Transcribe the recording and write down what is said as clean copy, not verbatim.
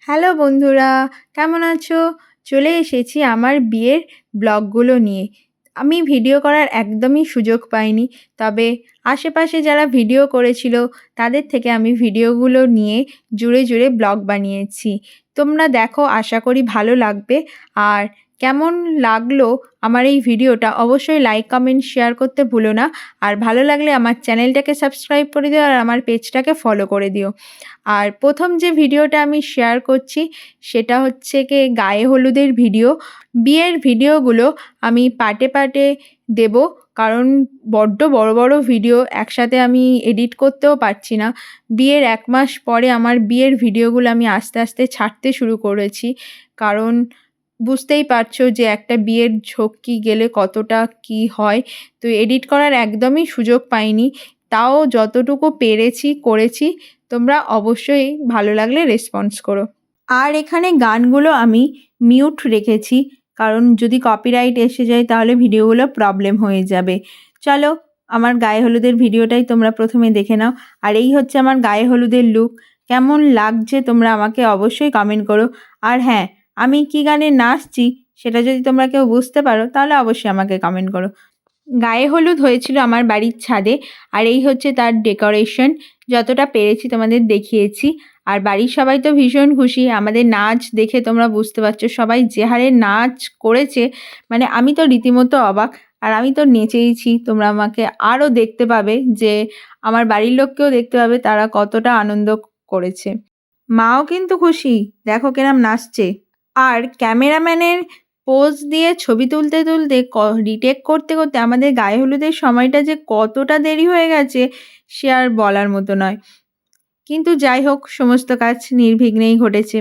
Hello বন্ধুরা, কেমন আছো? চলে এসেছি আমার বিয়ের ব্লগগুলো নিয়ে। আমি ভিডিও করার একদমই সুযোগ পাইনি। তবে আশেপাশে যারা ভিডিও করেছিল তাদের থেকে আমি ভিডিওগুলো নিয়ে জুড়ে ব্লগ বানিয়েছি। তোমরা দেখো, আশা করি ভালো লাগবে। আর কেমন লাগলো আমার এই ভিডিওটা অবশ্যই লাইক, কমেন্ট, শেয়ার করতে ভুলো না। আর ভালো লাগলে আমার চ্যানেলটাকে সাবস্ক্রাইব করে দিও আর আমার পেজটাকে ফলো করে দিও। আর প্রথম যে ভিডিওটা আমি শেয়ার করছি সেটা হচ্ছে গিয়ে গায়ে হলুদের ভিডিও। বিয়ের ভিডিওগুলো আমি পার্টে দেব, কারণ বড্ড বড় ভিডিও একসাথে আমি এডিট করতেও পারছি না। বিয়ের 1 মাস পরে আমার বিয়ের ভিডিওগুলো আমি আস্তে ছাড়তে শুরু করেছি, কারণ বুঝতেই পারছো যে একটা বিয়ের ঝক্কি গেলে কতটা কি হয়। তো এডিট করার একদমই সুযোগ পাইনি, তাও যতটুকু পেরেছি করেছি। তোমরা অবশ্যই ভালো লাগলে রেসপন্স করো। আর এখানে গানগুলো আমি মিউট রেখেছি, কারণ যদি কপিরাইট এসে যায় তাহলে ভিডিওগুলো প্রবলেম হয়ে যাবে। চলো, আমার গায়ে হলুদের ভিডিওটাই তোমরা প্রথমে দেখে নাও। আর এই হচ্ছে আমার গায়ে হলুদের লুক। কেমন লাগছে তোমরা আমাকে অবশ্যই কমেন্ট করো। আর হ্যাঁ, আমি কি গানে নাচছি সেটা যদি তোমরা কেউ বুঝতে পারো তাহলে অবশ্যই আমাকে কমেন্ট করো। গায়ে হলুদ হয়েছিল আমার বাড়ির ছাদে। আর এই হচ্ছে তার ডেকোরেশন। যতটা পেরেছি তোমাদের দেখিয়েছি। আর বাড়ির সবাই তো ভীষণ খুশি আমাদের নাচ দেখে। তোমরা বুঝতে পারছো সবাই যে হারে নাচ করেছে, মানে আমি তো রীতিমতো অবাক। আর আমি তো নেচেইছি। তোমরা আমাকে আরও দেখতে পাবে, যে আমার বাড়ির লোককেও দেখতে পাবে তারা কতটা আনন্দ করেছে। মাও কিন্তু খুশি, দেখো কিরম নাচছে। আর ক্যামেরাম্যানের পোজ দিয়ে ছবি তুলতে রিটেক করতে আমাদের গায়ে হলুদের সময়টা যে কতটা দেরি হয়ে গেছে সে আর বলার মতো নয়। কিন্তু যাই হোক, সমস্ত কাজ নির্বিঘ্নেই ঘটেছে।